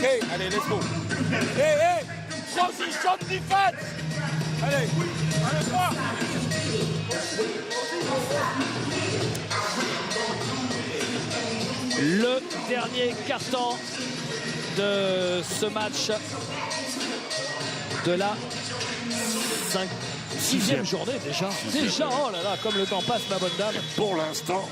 Hey, allez, let's go. Hey, hey, transition defense. Allez, allez, toi. Le dernier carton de ce match de la 6e journée déjà. Déjà, oh là là, comme le temps passe, ma bonne dame. Pour l'instant,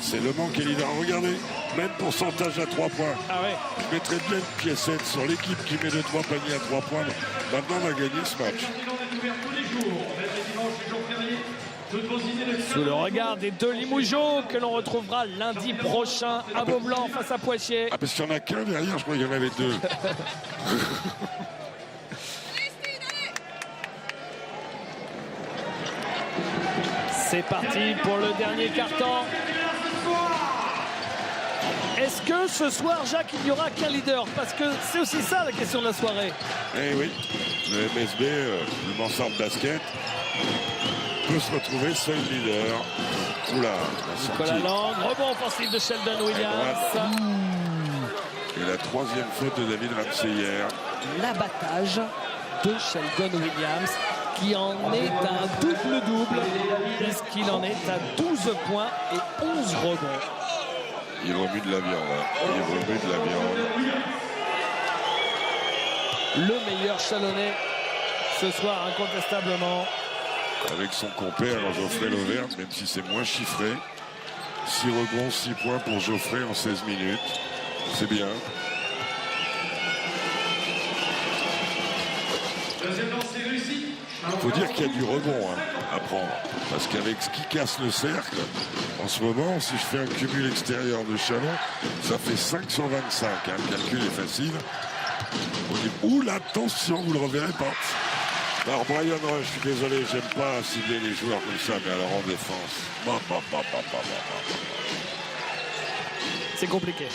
c'est Le Mans qui est leader. Regardez, même pourcentage à 3 points. Ah ouais. Je mettrais bien une piécette sur l'équipe qui met 2-3 paniers à 3 points. Maintenant, on a gagné ce match. Sous le regard des deux Limougeaux que l'on retrouvera lundi prochain à Beaublanc face à Poitiers. Ah, parce qu'il n'y en a qu'un derrière, je crois qu'il y en avait deux. C'est parti pour le dernier carton. Est-ce que ce soir, Jacques, il n'y aura qu'un leader? Parce que c'est aussi ça la question de la soirée. Eh oui, le MSB, le Mansard Basket, peut se retrouver seul leader. Oula, la Nicolas sortie. Lang, rebond offensif de Sheldon Williams. Et la troisième faute de David Ramsey hier. L'abattage de Sheldon Williams qui en est un double-double puisqu'il en est à 12 points et 11 rebonds. Il remue de la viande. Hein. Il remue de la viande. Le meilleur Chalonnais ce soir incontestablement. Avec son compère Geoffrey Lauvergne, même si c'est moins chiffré. 6 rebonds, 6 points pour Geoffrey en 16 minutes. C'est bien. Il faut dire qu'il y a du rebond à prendre. Parce qu'avec ce qui casse le cercle, en ce moment, si je fais un cumul extérieur de Chalon, ça fait 525. Hein. Le calcul est facile. On dit, ouh, attention, vous ne le reverrez pas. Alors Brian Rush, je suis désolé, j'aime pas cibler les joueurs comme ça, mais alors en défense. C'est compliqué.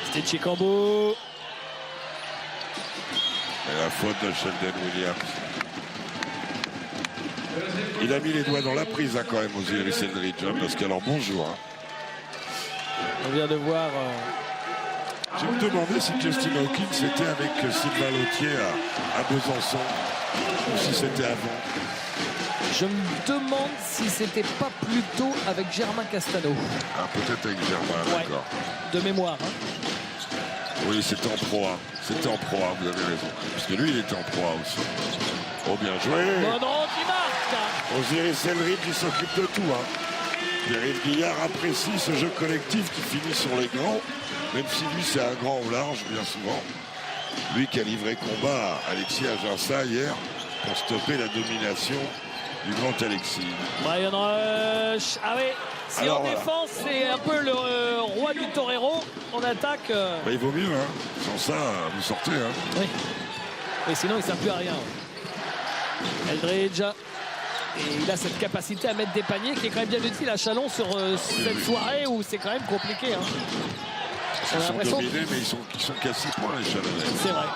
C'était Chikambo. Et la faute de Sheldon Williams. Il a mis les doigts dans la prise quand même, Osiris Eldridge, parce qu'alors bonjour. On vient de voir... Je me demandais si Justin Hawkins était avec Sylvain Lautier à Besançon, ou si c'était avant. Je me demande si c'était pas plutôt avec Germain Castano. Ah, peut-être avec Germain, ouais. d'accord. De mémoire. Hein. Oui, c'était en Pro A. C'était en Pro A, vous avez raison. Parce que lui, il était en Pro A aussi. Oh, bien joué. Mondron qui marque. Osiris Eldridge, il s'occupe de tout. Hein. Pierre Guillard apprécie ce jeu collectif qui finit sur les grands. Même si lui, c'est un grand au large, bien souvent. Lui qui a livré combat à Alexis Aginsa hier pour stopper la domination du grand Alexis. Brian Rush. Ah oui, si alors, en défense, c'est un peu le roi du torero, on attaque... Bah, il vaut mieux, hein. Sans ça, vous sortez. Hein. Oui. Et sinon, il ne sert plus à rien. Eldridge. Et il a cette capacité à mettre des paniers qui est quand même bien utile à Chalon sur cette soirée où c'est quand même compliqué. Hein. Ils sont dominés, mais ils sont qu'à 6 points, les Chalonnais. C'est vrai.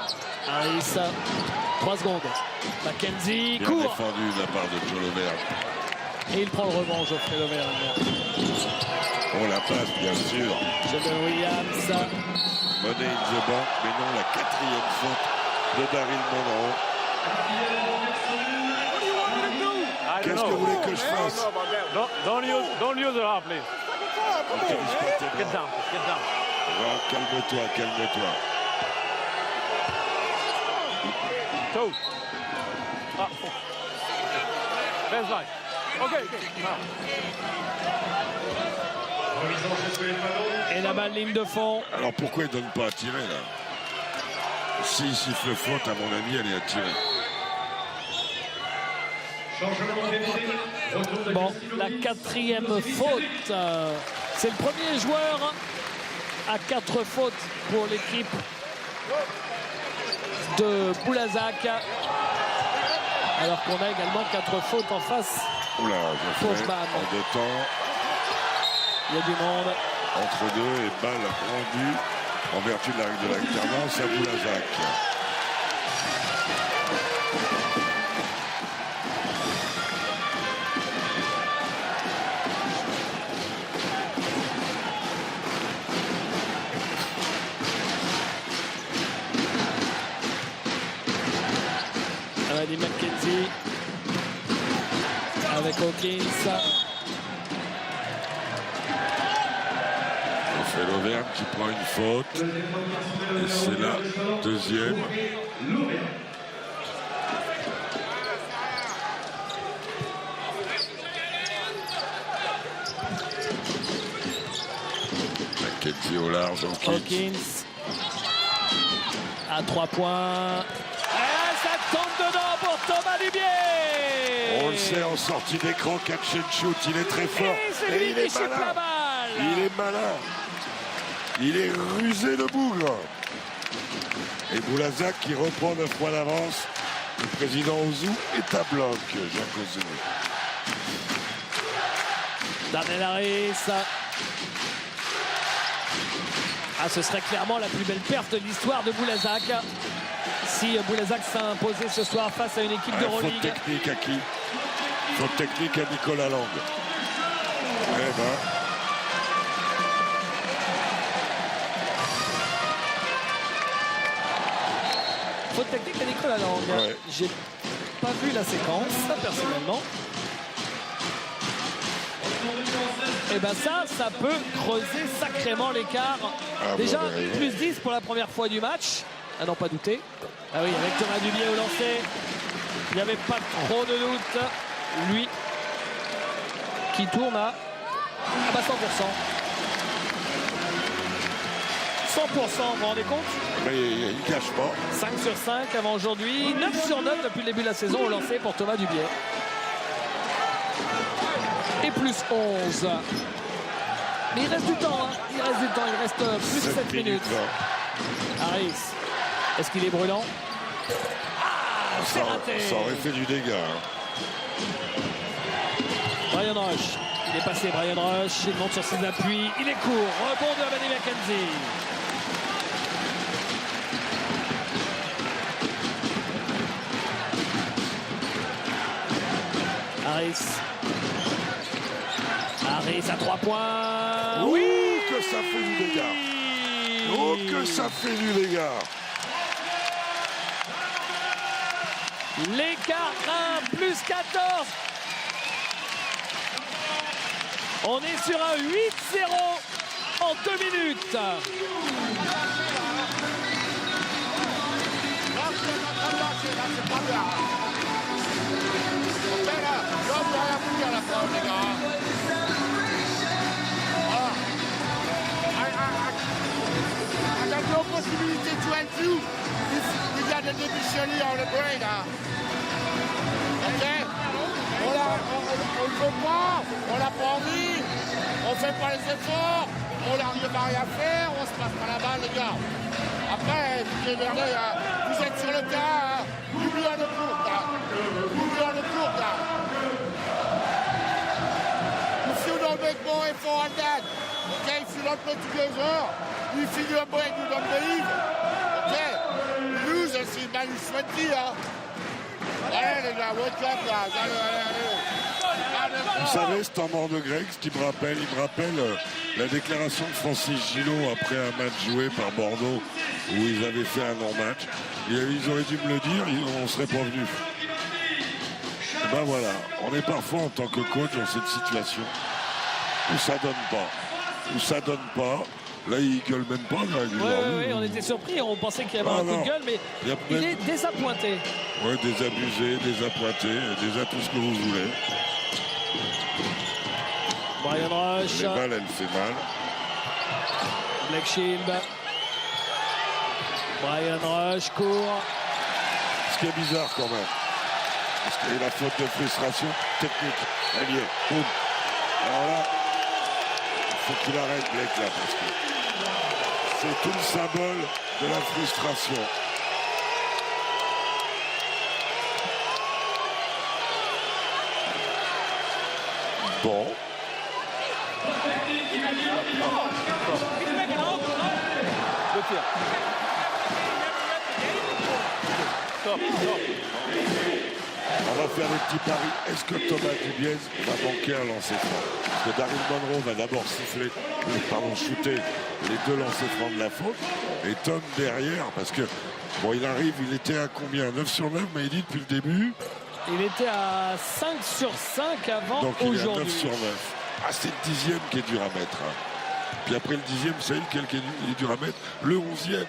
Harris, 3 secondes. Mackenzie bien court. Défendu de la part de Joe Lauvergne. Et il prend le rebond, Geoffrey Lauvergne. Oh, la passe, bien sûr. Sheldon Williams. Money in the bank, mais non, la 4e faute de Daryl Monroe. Qu'est-ce que vous voulez que je fasse? Don't use the half, please. Get down, get down. Oh, calme-toi, calme-toi. Toe. Best line. Okay. Et la balle ligne de fond. Alors pourquoi il ne donne pas à tirer là? S'il siffle faute, à mon avis, elle est à tirer. Bon, la 4e faute. C'est le premier joueur à 4 fautes pour l'équipe de Boulazac. Alors qu'on a également 4 fautes en face. Oula, Fauchman. En 2 temps. Il y a du monde. Entre deux et balle rendue en vertu de la règle de l'alternance à Boulazac. Danny McKenzie avec Hawkins. C'est l'Auvergne qui prend une faute. Et c'est la deuxième. McKenzie au large. Hawkins à 3 points. Et ça tombe dedans pour Thomas Dubier. On le sait en sortie d'écran, catch and shoot, il est très fort. Et c'est lui qui shoot la balle. Il est malin. Il est rusé de bougre. Et Boulazac qui reprend 9 points d'avance. Le président Ouzou est à bloc, Jacques Ouzou. Darnell Harris. Ah, ce serait clairement la plus belle perte de l'histoire de Boulazac. Si Boulazac s'imposait ce soir face à une équipe de Faute Euroleague. technique à qui? Faute technique à Nicolas Lang. Eh ben. Faute technique à Nicolas Lang. Ouais. J'ai pas vu la séquence, personnellement. Et ben ça peut creuser sacrément l'écart. Ah, Déjà, bon, ouais. plus 10 pour la première fois du match. À n'en pas douter. Ah oui, avec Thomas Dubier au lancer. Il n'y avait pas trop de doute. Lui qui tourne à 100%. 100%, vous vous rendez compte? Mais il ne cache pas. 5 sur 5 avant aujourd'hui. 9 sur 9 depuis le début de la saison au lancer pour Thomas Dubier. Et plus 11. Mais il reste du temps. Hein. Il reste plus de 7 minutes. Harris. Est-ce qu'il est brûlant? Ah, c'est raté. Ça aurait fait du dégât. Hein. Brian Rush. Il est passé, Brian Rush. Il monte sur ses appuis. Il est court. Rebond de Danny McKenzie. Harris à 3 points. Oui, que ça fait du dégât. Oh, que ça fait du dégât. L'écart 1, plus 14. On est sur un 8-0 en 2 minutes. I got no possibility to help you if we got the deficiency on the brain. Ok? On le veut pas, on n'a pas envie, on fait pas les efforts, on n'arrive à rien faire, on se passe pas la balle, les gars. Après, vous êtes sur le terrain, oublie le court, oublie le court, là. If you don't make more effort on that, okay, if you don't play together, if you do a break, you don't believe, okay, lose, c'est minus 20, hein. Allez, les gars, wake up, là, allez. Vous savez, c'est un mort de Greg, ce qui me rappelle. Il me rappelle la déclaration de Francis Gillot après un match joué par Bordeaux où ils avaient fait un non-match. Ils auraient dû me le dire, on ne serait pas venu. Et ben voilà, on est parfois en tant que coach dans cette situation où ça donne pas. Où ça donne pas. Là, il gueule même pas, Greg. Oui, on était surpris, on pensait qu'il y avait un coup de gueule, mais il est désappointé. Oui, désabusé, désappointé, déjà tout ce que vous voulez. Brian Rush. Les balles, elle fait mal. Black Shield. Brian Rush court. Ce qui est bizarre quand même. Parce qu'il y a la faute de frustration technique. Elle y est. Boum. Alors là, il faut qu'il arrête, Blake, là, parce que c'est tout le symbole de la frustration. Bon. Le tir. Stop, stop. On va faire le petit pari. Est-ce que Thomas Dubiez va manquer un lancer franc? Parce que Daryl Monroe va d'abord siffler shooter les deux lancers francs de la faute. Et Tom derrière, parce que bon, il arrive, il était à combien? 9 sur 9, mais il dit depuis le début. Il était à 5 sur 5 avant Donc il est à 9 aujourd'hui. sur 9. Ah, c'est le 10e qui est dur à mettre. Hein. Puis après le 10e, c'est lequel qui est dur à mettre? Le 11e.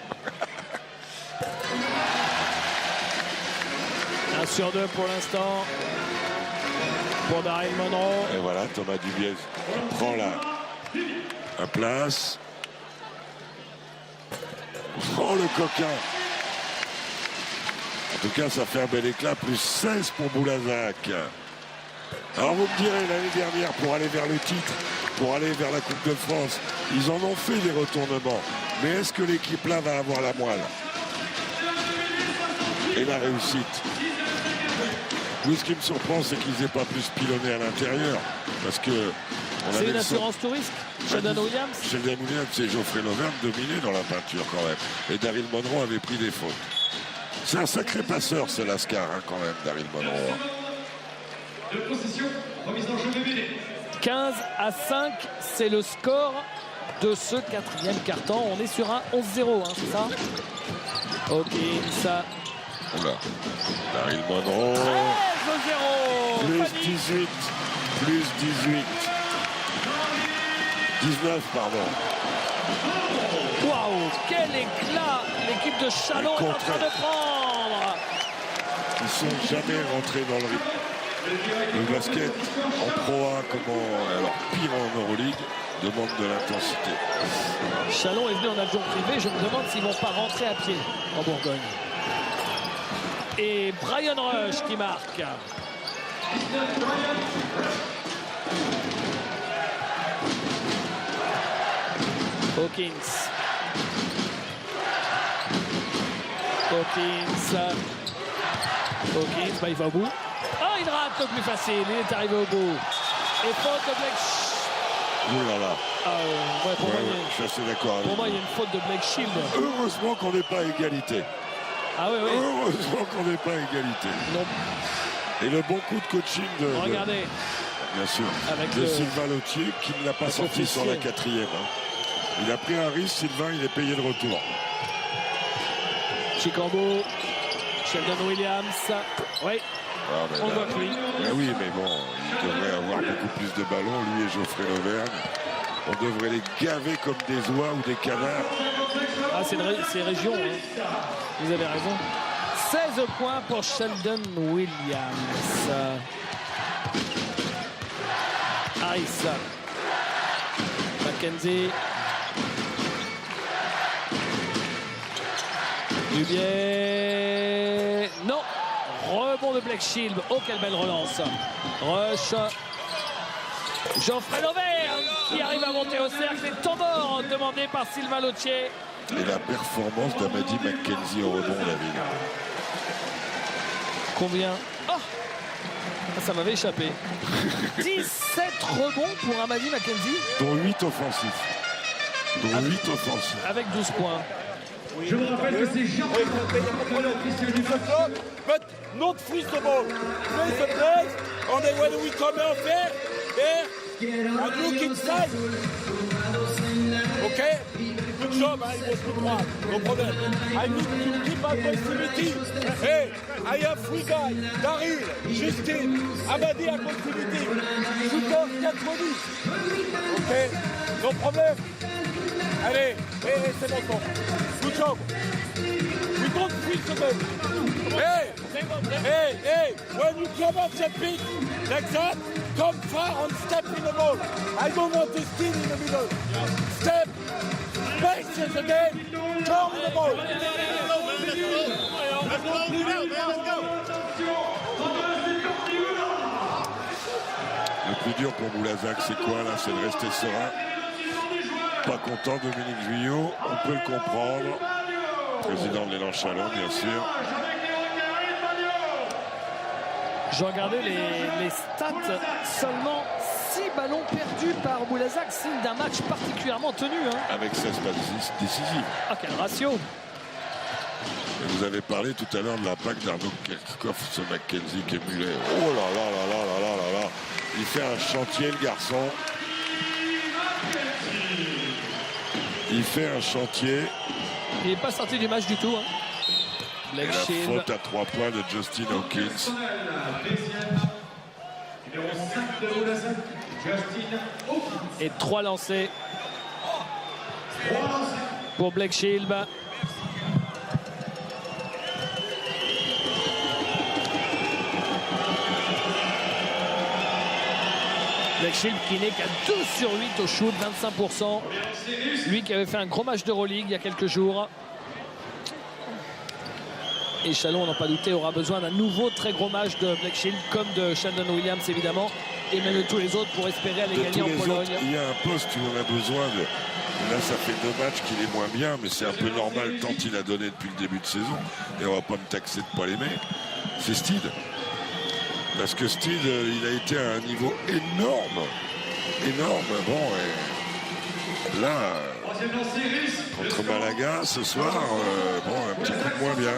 1 sur 2 pour l'instant. Pour Daryl Monroe. Et voilà, Thomas Dubiez prend la place. Oh, le coquin. En tout cas, ça fait un bel éclat. Plus 16 pour Boulazac. Alors, vous me direz, l'année dernière, pour aller vers le titre, pour aller vers la Coupe de France, ils en ont fait des retournements. Mais est-ce que l'équipe là va avoir la moelle et la réussite? Oui, ce qui me surprend, c'est qu'ils n'aient pas plus pilonné à l'intérieur. Parce que... C'est une assurance tout risque. Sheldon Williams. Sheldon Williams et Geoffrey Lauvergne dominaient dans la peinture quand même. Et Daryl Monroe avait pris des fautes. C'est un sacré passeur, ce Lascar, hein, quand même, Daryl Monroe. De possession, remise en jeu de BD. 15 à 5, c'est le score de ce quatrième quart-temps. On est sur un 11-0, hein, c'est ça? Ok, ça. Oula. Daryl Monroe. 13-0. Plus 18. Plus 18. 19, pardon. Waouh, quel éclat l'équipe de Chalon est en train de prendre. Ils sont jamais rentrés dans le rythme. Le basket en Pro A, alors pire en Euroleague, demande de l'intensité. Chalon est venu en avion privé. Je me demande s'ils vont pas rentrer à pied en Bourgogne. Et Brian Rush qui marque. Hawkins. Hawkins, bah, il va au bout. Ah, il rate le plus facile. Il est arrivé au bout. Et faute de Blake. Oh là là. Ah, ouais, pour moi, Je suis assez d'accord avec pour moi, vous. il y a une faute de Blake Shield. Heureusement qu'on n'est pas à égalité. Ah oui, oui. Heureusement qu'on n'est pas à égalité. Non. Et le bon coup de coaching Regardez. bien sûr, Avec de le- Sylvain Lautier qui ne l'a pas sorti sur la officiel. 4e. Hein. Il a pris un risque, Sylvain, il est payé de retour. Chicambo. Sheldon Williams. Oui, Ah, mais on là- voit que oui. Mais oui, mais bon, il devrait avoir beaucoup plus de ballons, lui et Geoffrey Lauvergne. On devrait les gaver comme des oies ou des canards. Ah, c'est région. Hein. Vous avez raison. 16 points pour Sheldon Williams. Harris. Mackenzie. Dubier. Non. Rebond de Blake Shield. Oh, quelle belle relance. Rush. Geoffrey Lauvergne qui arrive à monter au cercle. Et temps mort demandé par Sylvain Lautier. Et la performance d'Amadi McKenzie au rebond, David. Combien? Oh, ça m'avait échappé. 17 rebonds pour Amadi Mackenzie Dont 8 offensifs. avec 12 points. Je vous rappelle que c'est Jean But not freeze the ball. Freeze the place. And then when we come out there, and look inside. Okay? Good job, I was good one. No problem. I need to keep my proximity. Hey, I have 3 guys. Daryl, Justin, Amadi à proximité. Shooter 90. Ok? No problem. Allez, hey, c'est bon temps. Good job. We don't freeze the ball. Hey, when you come off the pitch like that, come far and step in the ball. I don't want to steal in the middle. Step, spaces again, come in the ball. Le plus dur pour Boulazac, c'est quoi là? C'est de rester serein. Pas content, Dominique Guyot, on peut le comprendre. Président de l'élan Chalon, bien sûr. Je regardais les stats. Seulement 6 ballons perdus par Boulazac, signe d'un match particulièrement tenu. Hein. Avec 16 passes décisives. Ah, quel ratio! Et vous avez parlé tout à l'heure de l'impact d'Arnaud Kerkhoff, ce McKenzie qui est mulet. Oh là là là là là là là là. Il fait un chantier, le garçon. Il fait un chantier. Il n'est pas sorti du match du tout. Hein. Et Blake la Shield. faute à 3 points de Justin Hawkins. Numéro 5 de Boulazac, Justin Hawkins. Et 3 lancés pour Blake Shield. Blake Shield qui n'est qu'à 2 sur 8 au shoot, 25%. Lui qui avait fait un gros match d'Euroleague il y a quelques jours. Et Chalon, on n'en pas douté, aura besoin d'un nouveau très gros match de Blake Shield, comme de Sheldon Williams évidemment, et même de tous les autres pour espérer aller De gagner tous en les Pologne. autres, il y a un poste où on a besoin de... Là, ça fait 2 matchs qu'il est moins bien, mais c'est un peu normal tant il a donné depuis le début de saison. Et on va pas me taxer de pas l'aimer. C'est Steed. Parce que Steed, il a été à un niveau énorme. Énorme. Bon, et là, Troisième lancé, Riss. contre Malaga, ce soir, bon, un petit coup moins bien.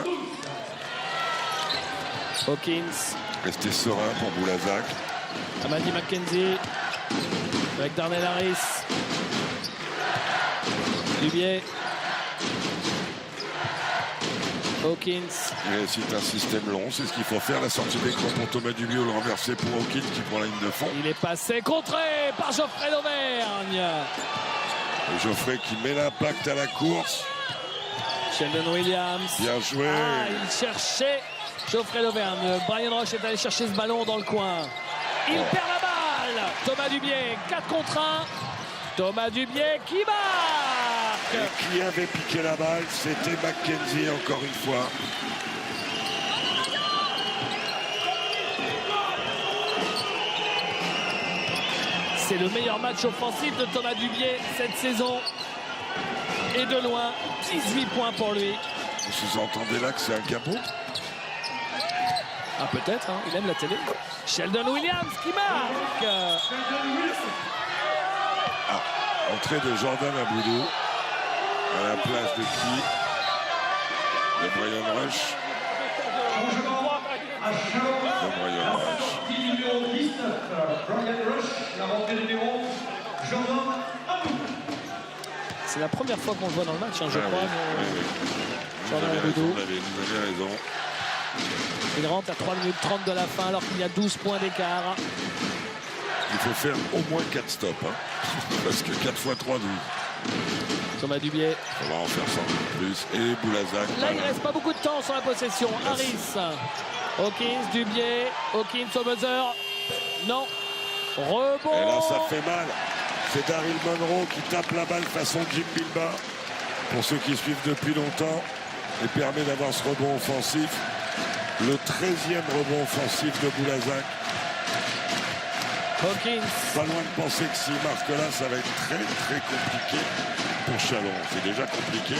Hawkins, Restez serein pour Boulazac. Amadi McKenzie, avec Darnell Harris. Dubier. Hawkins. Et c'est un système long, c'est ce qu'il faut faire. La sortie d'écran pour Thomas Dubier ou le renverser pour Hawkins qui prend la ligne de fond. Il est passé, contré par Geoffrey Lauvergne. Et Geoffrey qui met l'impact à la course. Sheldon Williams. Bien joué. Ah, il cherchait Geoffrey Lauvergne. Brian Rush est allé chercher ce ballon dans le coin. Il perd la balle. Thomas Dubier, 4 contre 1. Thomas Dubier qui marque. Et qui avait piqué la balle, c'était McKenzie encore une fois. C'est le meilleur match offensif de Thomas Dubier cette saison. Et de loin, 18 points pour lui. Vous sous-entendez là que c'est un capot? Ah peut-être, hein, il aime la télé. Sheldon Williams qui marque. Entrée de Jordan Aboudou à la place de qui? De Brian Rush. De Brian Rush. Sortie numéro 19, Brian Rush. La rentrée numéro Jordan Aboudou. C'est la première fois qu'on le voit dans le match, hein, je Ah crois. oui, mais oui, oui. Jordan Vous avez raison, Aboudou. vous avez raison. Il rentre à 3 minutes 30 de la fin alors qu'il y a 12 points d'écart. Il faut faire au moins 4 stops. Hein. Parce que 4 x 3, 12. Thomas Dubier. On va en faire 100 plus. Et Boulazac. Là, il ne reste pas beaucoup de temps sur la possession. Harris. Hawkins, Dubier. Hawkins au buzzer. Non. Rebond. Et là, ça fait mal. C'est Daryl Monroe qui tape la balle façon Jim Bilba. Pour ceux qui suivent depuis longtemps. Et permet d'avoir ce rebond offensif. Le 13e rebond offensif de Boulazac. Hawkins. Pas loin de penser que s'il marque là, ça va être très très compliqué pour Chalon. C'est déjà compliqué.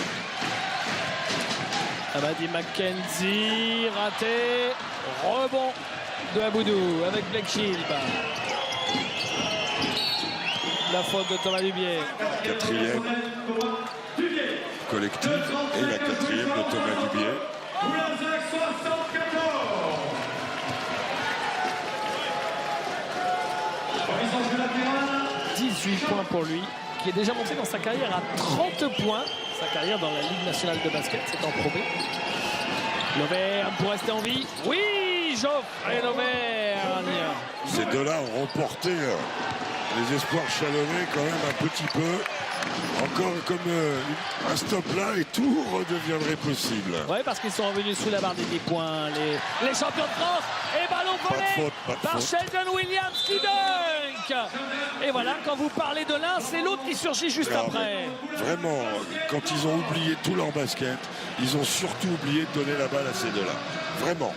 Amadi McKenzie, raté. Rebond de Aboudou avec Blake Shield. La faute de Thomas Dubier. 4e collective et la 4e de Thomas Dubier. Boulazac 74. Remise en jeu latéral. 18 points pour lui, qui est déjà monté dans sa carrière à 30 points. Sa carrière dans la Ligue nationale de basket, c'est en Pro B. Lauvergne pour rester en vie. Oui, Geoffrey Lauvergne. Ces deux-là ont remporté les espoirs chalonnais quand même un petit peu. Encore comme un stop là et tout redeviendrait possible. Oui, parce qu'ils sont revenus sous la barre des 10 points. Les champions de France. Et ballon volé pas de par faute. Sheldon Williams qui dunk. Et voilà, quand vous parlez de l'un, c'est l'autre qui surgit juste Alors, après. Vraiment, quand ils ont oublié tout leur basket, ils ont surtout oublié de donner la balle à ces deux-là. Vraiment.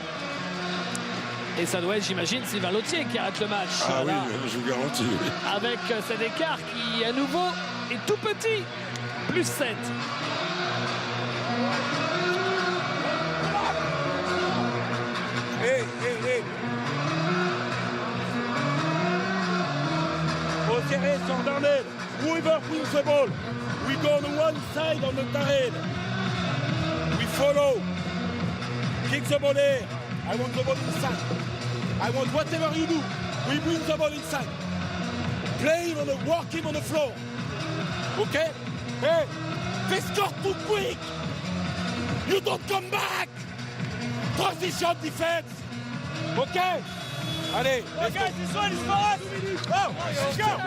Et ça doit être, j'imagine, Sylvain Lautier qui arrête le match. Ah Voilà. oui, je vous garantis. Oui. Avec cet écart qui, à nouveau, est tout petit. Plus 7. Hey. Au serré sur Darnell. Whoever wins the ball. We go on one side on the terrain. We follow. Kick the ball here. I want the ball inside. I want whatever you do. We bring the ball inside. Play him on the, work him on the floor. Okay? Hey, they score too quick. You don't come back. Transition defense. Okay? Allez,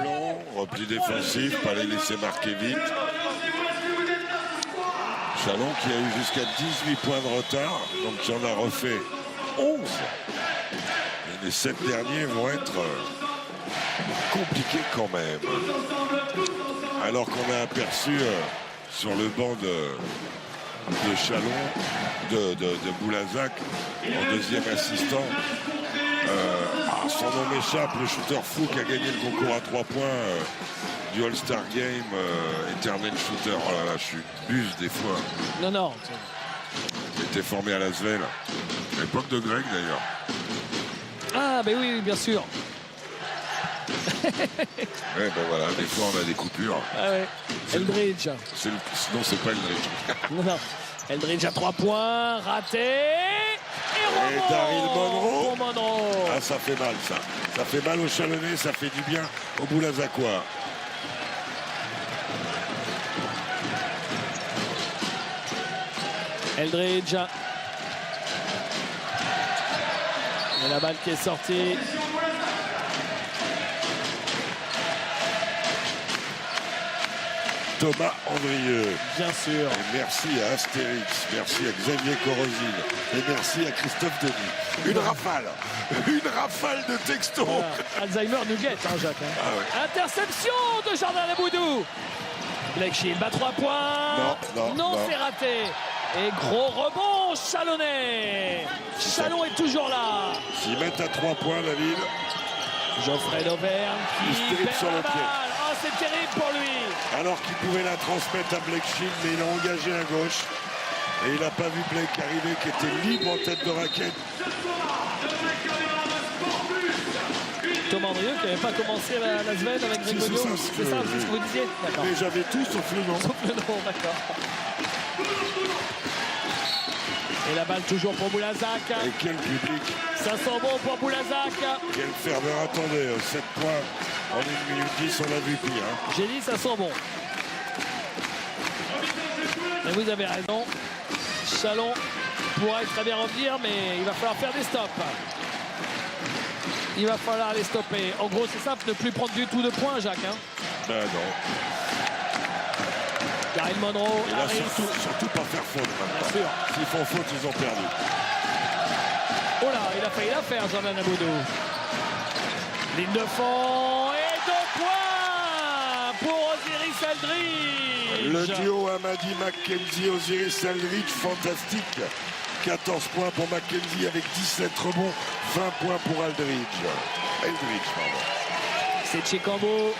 Long, repli défensif, pas les laisser marquer vite. Chalon qui a eu jusqu'à 18 points de retard, donc il en a refait 11. Et les 7 derniers vont être compliqués quand même. Alors qu'on a aperçu sur le banc de Chalon, de Boulazac, en deuxième assistant, son nom m'échappe, le shooter fou qui a gagné le concours à 3 points du All-Star Game, éternel shooter. Oh là là, je suis buse des fois. Non. Il était formé à Lasvel, à l'époque de Greg d'ailleurs. Ah, ben oui, bien sûr. Ouais, ben voilà, des fois on a des coupures. Ah ouais. Eldridge. Sinon, c'est pas Eldridge. Non. Eldridge à 3 points, raté. Et Daryl Monroe. pour Monroe. Ah, ça fait mal, ça. Ça fait mal aux Chalonnais, ça fait du bien aux Boulazacois. Eldridge. Et la balle qui est sortie. Thomas Andrieux. Bien sûr. Et merci à Astérix, merci à Xavier Corozine et merci à Christophe Denis. Une rafale de textos. Voilà. Alzheimer nous guette, hein, Jacques. Hein. Ah ouais. Interception de Jordan Aboudou. Blake Shield bat 3 points. Non, c'est raté. Et gros rebond Chalonnais. Chalon est toujours là. S'ils mettent à 3 points, David. Geoffrey Lauvergne Il se qui terrible perd sur la le balle. pied. Oh, c'est terrible pour lui. Alors qu'il pouvait la transmettre à Blake Shield, mais il a engagé à gauche. Et il n'a pas vu Blake arriver, qui était libre en tête de raquette. Thomas Andrieux qui n'avait pas commencé la semaine avec Greg Monod. C'est ça, c'est ce que vous disiez. D'accord. Mais j'avais tout sauf le nom. Sauf le nom, d'accord. Et la balle toujours pour Boulazac. Et quel public. Ça sent bon pour Boulazac. Quelle ferveur. Attendez, 7 points en 1 minute 10, on l'a vu pire. Hein. J'ai dit ça sent bon. Et vous avez raison. Chalon pourrait très bien revenir, mais il va falloir faire des stops. Il va falloir les stopper. En gros, c'est simple, ne plus prendre du tout de points, Jacques. Hein. Ben non. Daryl Monroe, Et là, Harris. surtout pas faire faute. Bien sûr. S'ils font faute, ils ont perdu. Oh là, il a failli la faire, Jordan Aboudou. Ligne de fond et 2 points pour Osiris Eldridge. Le duo Amadi McKenzie, Osiris Eldridge, fantastique. 14 points pour McKenzie avec 17 rebonds, 20 points pour Eldridge. Eldridge, pardon. C'est Chikambo.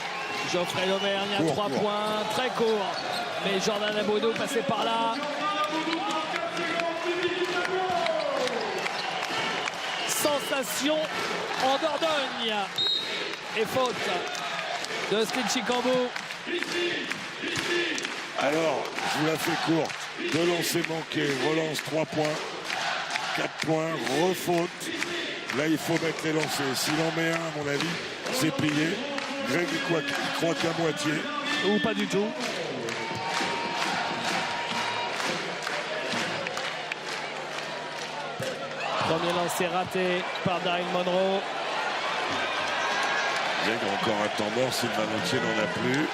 Geoffrey Lauvergne à 3 points, très court. Mais Jordan Aboudou passé par là. Sensation en Dordogne. Et faute de Steve Chikambo. Alors, je vous la fais courte. 2 lancers manqués, relance 3 points, 4 points, refaute. Là, il faut mettre les lancers. S'il en met un, à mon avis, c'est plié. Greg, il croit qu'à moitié. Ou pas du tout. Premier lancé raté par Daryl Monroe. Greg a encore un temps mort, Sylvanotier n'en a plus.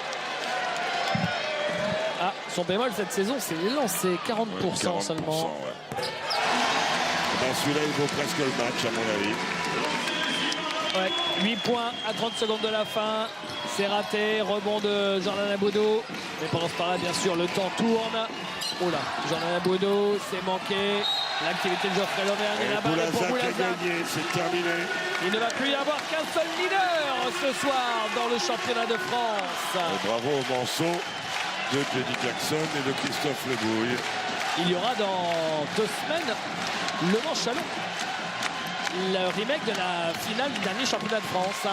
Ah, son bémol cette saison, c'est les lancers, 40%, Ouais, 40%, seulement. ouais. Ben, celui-là, il vaut presque le match, à mon avis. Ouais, 8 points à 30 secondes de la fin. C'est raté, rebond de Jordan Aboudou. Mais pendant ce temps-là, bien sûr, le temps tourne. Oh là, Jordan Aboudou, c'est manqué. L'activité de Geoffrey Lauvergne et la balle est pour Boulazac a Boulazac. gagné, c'est terminé. Il ne va plus y avoir qu'un seul leader ce soir dans le championnat de France. Et bravo au morceau de Kenny Jackson et de Christophe Lebouille. Il y aura dans 2 semaines Le Mans Chalon. Le remake de la finale du dernier championnat de France.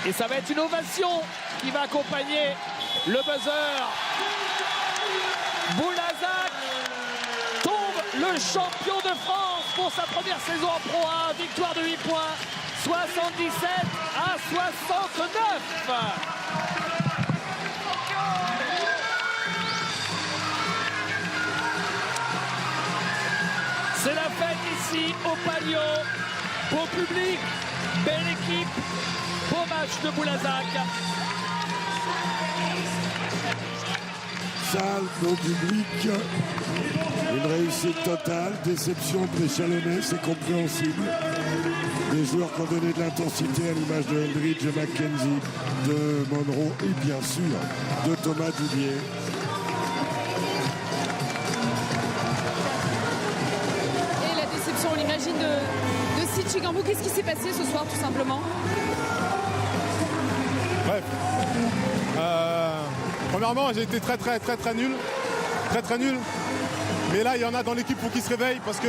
Et ça va être une ovation qui va accompagner le buzzer. Boulazac tombe le champion de France pour sa première saison en Pro 1. Victoire de 8 points, 77 à 69. Merci au Palio, beau public, belle équipe, beau match de Boulazac. Salle, beau public, une réussite totale, déception pour les Chalonnais, c'est compréhensible. Des joueurs qui ont donné de l'intensité à l'image de Eldridge, de McKenzie, de Monroe et bien sûr de Thomas Doudier. Et la déception, on l'imagine, de Sid Chigambou. Qu'est-ce qui s'est passé ce soir, tout simplement? Bref. Premièrement, j'ai été très nul. Très nul. Mais là, il y en a dans l'équipe, faut qu'ils se réveillent parce que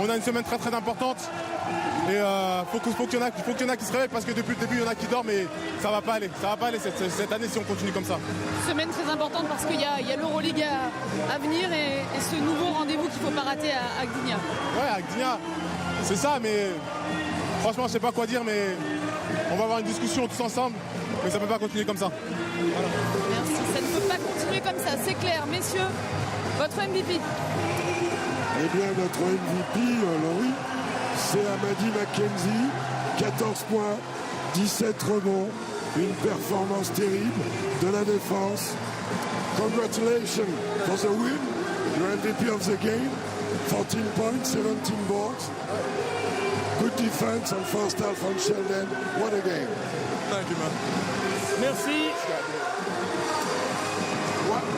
on a une semaine très importante. Et faut qu'il y en a qui se réveillent parce que depuis le début, il y en a qui dorment et ça va pas aller. Ça va pas aller cette année si on continue comme ça. Semaine très importante parce qu'il y a l'Euroleague à venir et ce nouveau rendez-vous qu'il ne faut pas rater à Gdynia. Ouais, à Gdynia, c'est ça, mais franchement, je sais pas quoi dire, mais on va avoir une discussion tous ensemble, mais ça peut pas continuer comme ça. Voilà. Merci, ça ne peut pas continuer comme ça, c'est clair. Messieurs, votre MVP? Eh bien, notre MVP, Laurie, c'est Amadi McKenzie, 14 points, 17 rebonds, une performance terrible de la défense. Congratulations for the win, you're MVP of the game, 14 points, 17 balls. Good defense on first half on Sheldon, what a game. Thank you, man. Merci.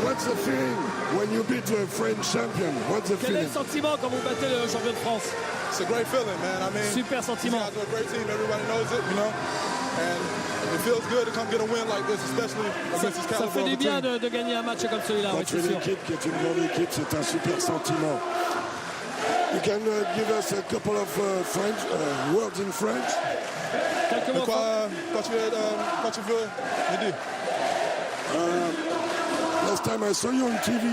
What's the feeling when you beat a French champion? What's the Quel est feeling? le sentiment quand vous battez le champion de France? It's a great feeling, man. I mean, Super sentiment. you guys are a great team. Everybody knows it, you know. And it feels good to come get a win like this, especially against this Ça caliber fait of du a bien team. de gagner un match comme celui-là, oui, Contre c'est une sûr. équipe qui est une grande équipe, c'est un super sentiment. You can give us a couple of French words in French. Quelques mots. Quand tu veux, Mehdi. Last time I saw you on TV,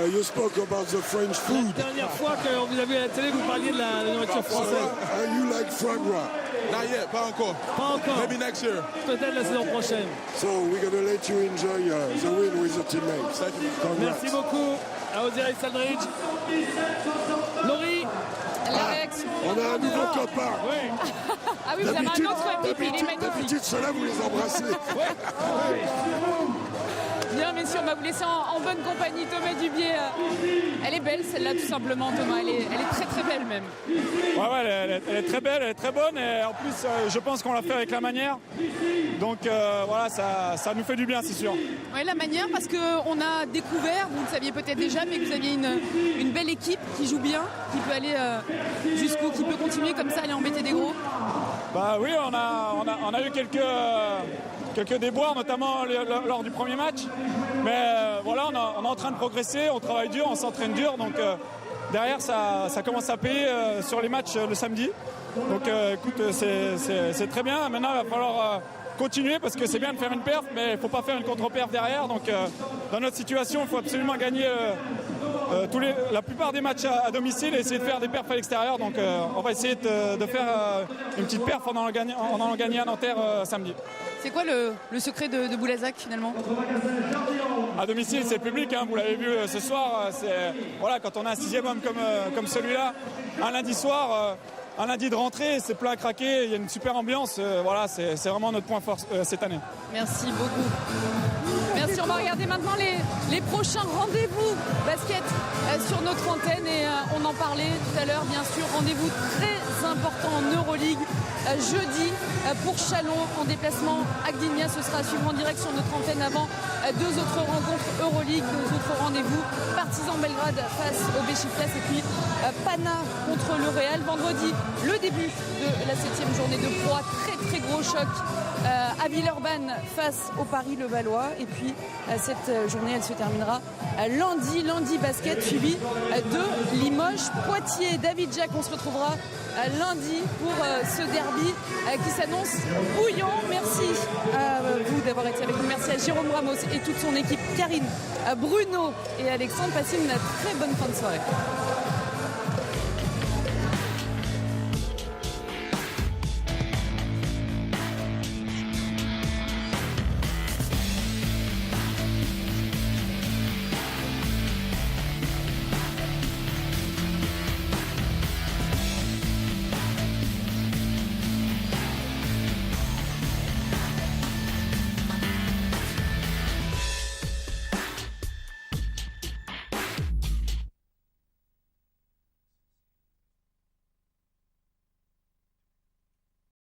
you spoke about the French La food. dernière fois qu'on vous a vu à la télé, vous parliez de la nourriture française. You like foie gras. Not yet, pas encore. Pas encore. Maybe next year. Peut-être la saison prochaine. So we're going to let you enjoy the win with your teammates. Congrats. Merci beaucoup à Osiris Aldridge. Laurie. La réaction. On a un nouveau copain. Oui. Ah oui, vous avez un autre MVP, il est magnifique. D'habitude, ceux-là, vous les embrassez. Bien, messieurs, on va vous laisser en bonne compagnie. Thomas Dubier, elle est belle celle-là, tout simplement, Thomas. Elle est très belle même. Ouais, elle est très belle, elle est très bonne. Et en plus, je pense qu'on l'a fait avec la manière. Donc voilà, ça nous fait du bien, c'est sûr. Oui, la manière, parce qu'on a découvert, vous le saviez peut-être déjà, mais que vous aviez une belle équipe qui joue bien, qui peut aller jusqu'où, qui peut continuer comme ça, aller embêter des gros. Bah oui, on a eu quelques déboires, notamment lors du premier match. Mais voilà, on est en train de progresser, on travaille dur, on s'entraîne dur. Donc derrière, ça commence à payer sur les matchs le samedi. Donc écoute, c'est très bien. Maintenant, il va falloir continuer parce que c'est bien de faire une perf, mais il ne faut pas faire une contre-perf derrière. Donc dans notre situation, il faut absolument gagner la plupart des matchs à domicile et essayer de faire des perfs à l'extérieur. Donc on va essayer de faire une petite perf en allant gagner à Nanterre samedi. C'est quoi le secret de Boulazac finalement? À domicile, c'est le public, hein, vous l'avez vu ce soir. Voilà, quand on a un sixième homme comme celui-là, un lundi soir, un lundi de rentrée, c'est plein à craquer, il y a une super ambiance. Voilà, c'est vraiment notre point fort cette année. Merci beaucoup. Merci, on va regarder maintenant les prochains rendez-vous basket sur notre antenne et on en parlait tout à l'heure, bien sûr. Rendez-vous très important en Euroleague. Jeudi pour Chalon en déplacement à Gdynia, ce sera à suivre en direct sur notre antenne avant deux autres rencontres Euroleague, deux autres rendez-vous, Partizan Belgrade face au Beşiktaş et puis Pana contre le Real. Vendredi, le début de la 7e journée de Pro A, très gros choc à Villeurbanne face au Paris-Levallois et puis cette journée elle se terminera lundi basket suivi de Limoges-Poitiers. David Jack, on se retrouvera lundi pour ce derby qui s'annonce bouillant. Merci à vous d'avoir été avec nous. Merci à Jérôme Ramos et toute son équipe, Karine, Bruno et Alexandre. Passez une très bonne fin de soirée.